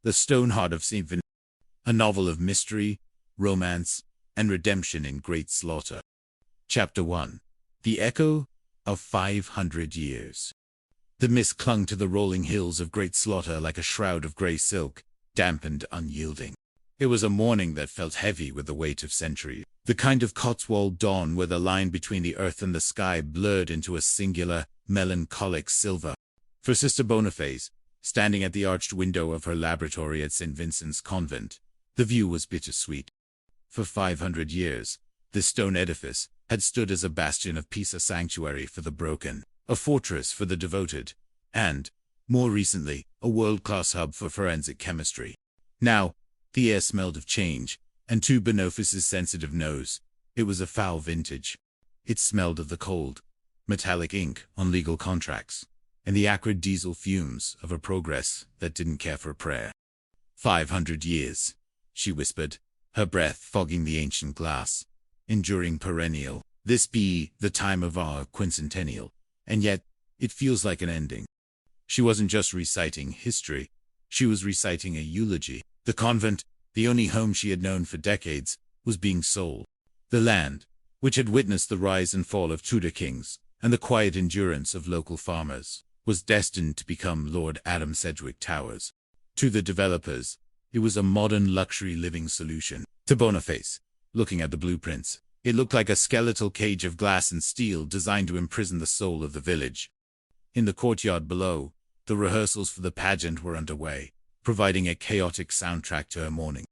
The Stone Heart of St. Vincent, a novel of mystery, romance, and redemption in great slaughter. Chapter 1. The Echo of 500 Years. The mist clung to the rolling hills of Great Slaughter like a shroud of grey silk, damp and unyielding. It was a morning that felt heavy with the weight of centuries. The kind of Cotswold dawn where the line between the earth and the sky blurred into a singular, melancholic silver. For Sister Boniface, standing at the arched window of her laboratory at St. Vincent's Convent, the view was bittersweet. For 500 years, this stone edifice had stood as a bastion of peace, a sanctuary for the broken, a fortress for the devoted, and, more recently, a world-class hub for forensic chemistry. Now, the air smelled of change, and to Boniface's sensitive nose, it was a foul vintage. It smelled of the cold, metallic ink on legal contracts, and the acrid diesel fumes of a progress that didn't care for prayer. 500 years, she whispered, her breath fogging the ancient glass. Enduring perennial, this be the time of our quincentennial, and yet it feels like an ending. She wasn't just reciting history, she was reciting a eulogy. The convent, the only home she had known for decades, was being sold. The land, which had witnessed the rise and fall of Tudor kings and the quiet endurance of local farmers, was destined to become Lord Adam Sedgwick Towers. To the developers, it was a modern luxury living solution. To Boniface, looking at the blueprints, it looked like a skeletal cage of glass and steel designed to imprison the soul of the village. In the courtyard below, the rehearsals for the pageant were underway, providing a chaotic soundtrack to her morning.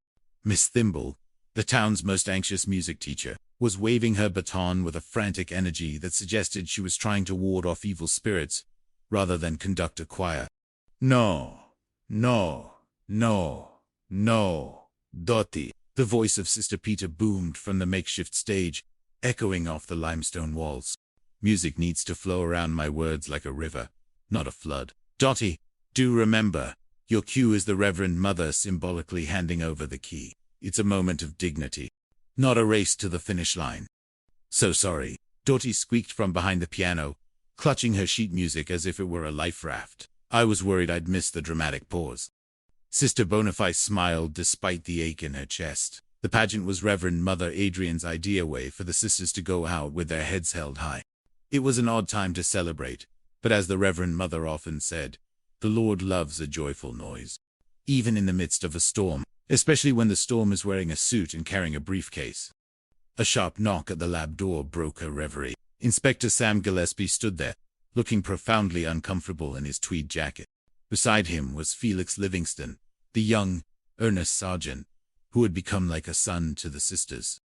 Miss Thimble, the town's most anxious music teacher, was waving her baton with a frantic energy that suggested she was trying to ward off evil spirits, rather than conduct a choir. No, no, no, no, Dottie. The voice of Sister Peter boomed from the makeshift stage, echoing off the limestone walls. Music needs to flow around my words like a river, not a flood. Dottie, do remember, your cue is the Reverend Mother symbolically handing over the key. It's a moment of dignity, not a race to the finish line. So sorry, Dottie squeaked from behind the piano, clutching her sheet music as if it were a life raft. I was worried I'd miss the dramatic pause. Sister Boniface smiled despite the ache in her chest. The pageant was Reverend Mother Adrian's idea way for the sisters to go out with their heads held high. It was an odd time to celebrate, but as the Reverend Mother often said, the Lord loves a joyful noise. Even in the midst of a storm, especially when the storm is wearing a suit and carrying a briefcase. A sharp knock at the lab door broke her reverie. Inspector Sam Gillespie stood there, looking profoundly uncomfortable in his tweed jacket. Beside him was Felix Livingston, the young, earnest sergeant, who had become like a son to the sisters.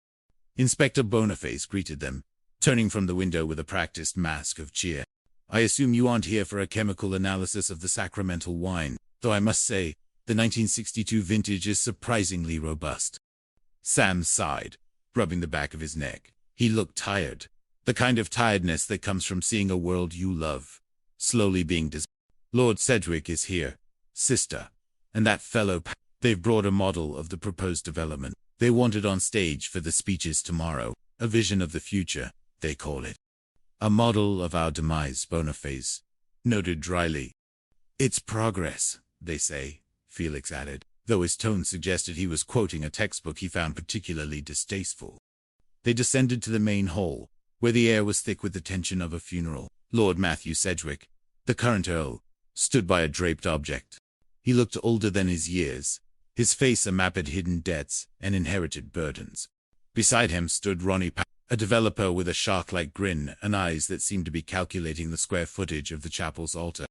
Inspector Boniface greeted them, turning from the window with a practiced mask of cheer. I assume you aren't here for a chemical analysis of the sacramental wine, though I must say, the 1962 vintage is surprisingly robust. Sam sighed, rubbing the back of his neck. He looked tired, the kind of tiredness that comes from seeing a world you love slowly being dissolved. Lord Sedgwick is here, sister, and that fellow they've brought a model of the proposed development. They want it on stage for the speeches tomorrow, a vision of the future, they call it. A model of our demise, Boniface noted dryly. It's progress, they say, Felix added, though his tone suggested he was quoting a textbook he found particularly distasteful. They descended to the main hall, where the air was thick with the tension of a funeral. Lord Matthew Sedgwick, the current Earl, stood by a draped object. He looked older than his years, his face a map of hidden debts and inherited burdens. Beside him stood Ronnie Powell, a developer with a shark-like grin and eyes that seemed to be calculating the square footage of the chapel's altar.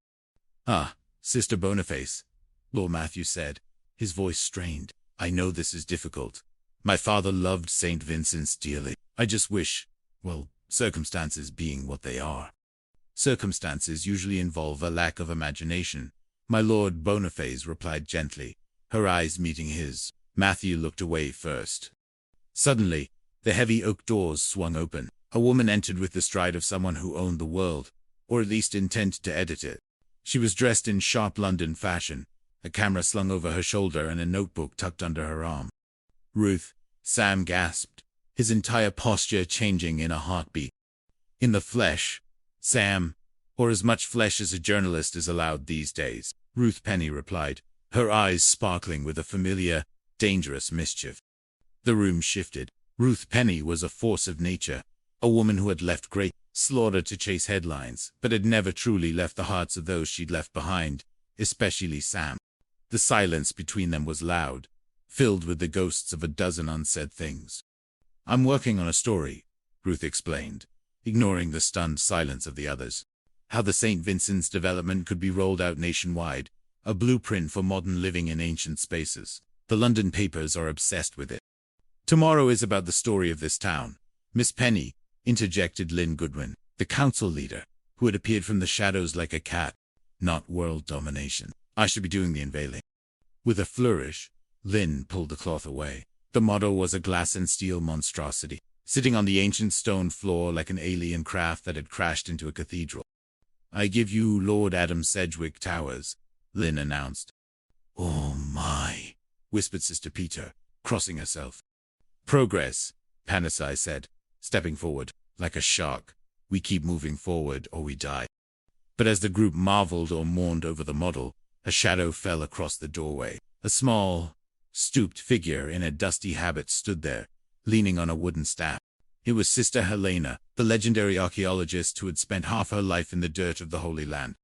Ah, Sister Boniface, Lord Matthew said, his voice strained. I know this is difficult. My father loved St. Vincent's dearly. I just wish, well, circumstances being what they are. Circumstances usually involve a lack of imagination, my Lord Boniface replied gently, her eyes meeting his. Matthew looked away first. Suddenly, the heavy oak doors swung open. A woman entered with the stride of someone who owned the world, or at least intended to edit it. She was dressed in sharp London fashion, a camera slung over her shoulder and a notebook tucked under her arm. Ruth, Sam gasped, his entire posture changing in a heartbeat. In the flesh, Sam, or as much flesh as a journalist is allowed these days, Ruth Penny replied, her eyes sparkling with a familiar, dangerous mischief. The room shifted. Ruth Penny was a force of nature, a woman who had left great slaughter to chase headlines, but had never truly left the hearts of those she'd left behind, especially Sam. The silence between them was loud, filled with the ghosts of a dozen unsaid things. "I'm working on a story," Ruth explained, ignoring the stunned silence of the others. "How the St. Vincent's development could be rolled out nationwide, a blueprint for modern living in ancient spaces. The London papers are obsessed with it." "Tomorrow is about the story of this town, Miss Penny," interjected Lynn Goodwin, the council leader, who had appeared from the shadows like a cat. "Not world domination. I should be doing the unveiling." With a flourish, Lynn pulled the cloth away. The model was a glass and steel monstrosity, sitting on the ancient stone floor like an alien craft that had crashed into a cathedral. "I give you Lord Adam Sedgwick Towers," Lynn announced. "Oh my," whispered Sister Peter, crossing herself. "Progress," Panasai said, stepping forward. "Like a shark, we keep moving forward or we die." But as the group marveled or mourned over the model, a shadow fell across the doorway. A small, stooped figure in a dusty habit stood there, leaning on a wooden staff. It was Sister Helena, the legendary archaeologist who had spent half her life in the dirt of the Holy Land.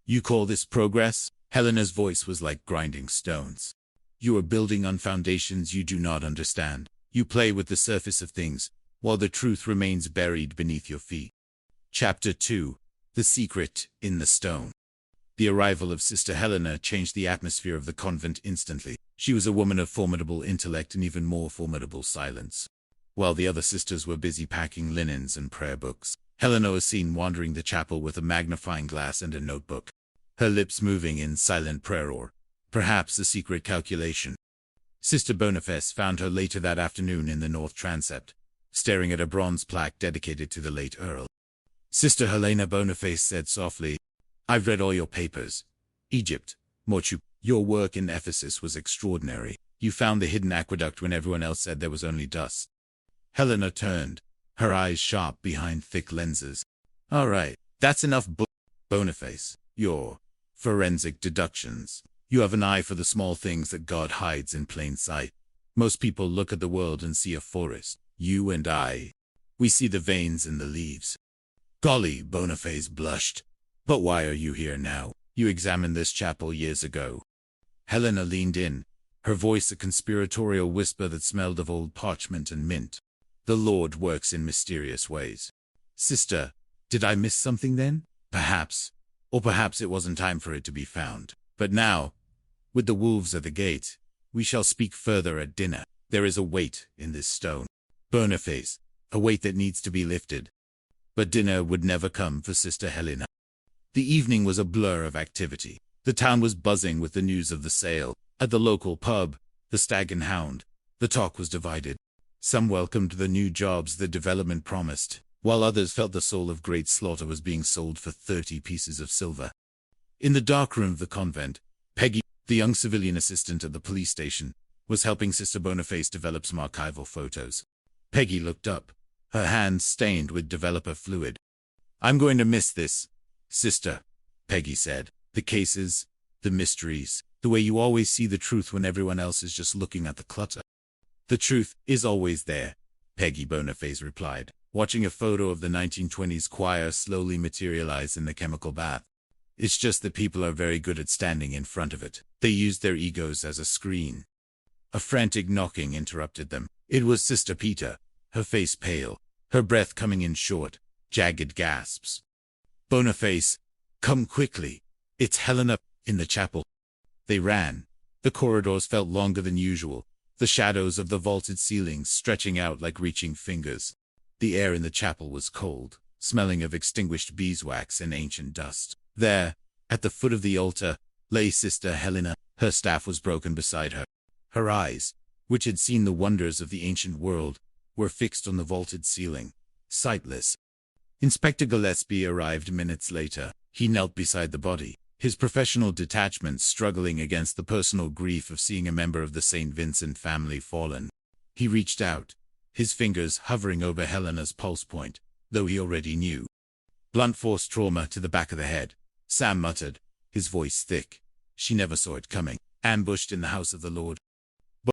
"You call this progress?" Helena's voice was like grinding stones. "You are building on foundations you do not understand. You play with the surface of things, while the truth remains buried beneath your feet." Chapter 2: The Secret in the Stone. The arrival of Sister Helena changed the atmosphere of the convent instantly. She was a woman of formidable intellect and even more formidable silence. While the other sisters were busy packing linens and prayer books, Helena was seen wandering the chapel with a magnifying glass and a notebook, her lips moving in silent prayer or, perhaps, a secret calculation. Sister Boniface found her later that afternoon in the north transept, staring at a bronze plaque dedicated to the late Earl. Sister Helena Boniface said softly, "I've read all your papers. Egypt, Morchu, your work in Ephesus was extraordinary. You found the hidden aqueduct when everyone else said there was only dust." Helena turned, her eyes sharp behind thick lenses. "All right, that's enough, Boniface. Your forensic deductions. You have an eye for the small things that God hides in plain sight. Most people look at the world and see a forest. You and I, we see the veins in the leaves." "Golly," Boniface blushed. "But why are you here now? You examined this chapel years ago." Helena leaned in, her voice a conspiratorial whisper that smelled of old parchment and mint. "The Lord works in mysterious ways." "Sister, did I miss something then? Perhaps. Or perhaps it wasn't time for it to be found. But now, with the wolves at the gate, we shall speak further at dinner. There is a weight in this stone, Boniface, a weight that needs to be lifted." But dinner would never come for Sister Helena. The evening was a blur of activity. The town was buzzing with the news of the sale. At the local pub, the Stag and Hound, the talk was divided. Some welcomed the new jobs the development promised, while others felt the soul of Great Slaughter was being sold for 30 pieces of silver. In the dark room of the convent, Peggy, the young civilian assistant at the police station, was helping Sister Boniface develop some archival photos. Peggy looked up, her hands stained with developer fluid. "I'm going to miss this, Sister," Peggy said. "The cases, the mysteries, the way you always see the truth when everyone else is just looking at the clutter." "The truth is always there," Peggy Boniface replied, watching a photo of the 1920s choir slowly materialize in the chemical bath. "It's just that people are very good at standing in front of it. They use their egos as a screen." A frantic knocking interrupted them. It was Sister Peter, her face pale, her breath coming in short, jagged gasps. "Boniface, come quickly. It's Helena in the chapel." They ran. The corridors felt longer than usual, the shadows of the vaulted ceilings stretching out like reaching fingers. The air in the chapel was cold, smelling of extinguished beeswax and ancient dust. There, at the foot of the altar, lay Sister Helena. Her staff was broken beside her. Her eyes, which had seen the wonders of the ancient world, were fixed on the vaulted ceiling, sightless. Inspector Gillespie arrived minutes later. He knelt beside the body, his professional detachment struggling against the personal grief of seeing a member of the St. Vincent family fallen. He reached out, his fingers hovering over Helena's pulse point, though he already knew. "Blunt force trauma to the back of the head," Sam muttered, his voice thick. "She never saw it coming. Ambushed in the house of the Lord,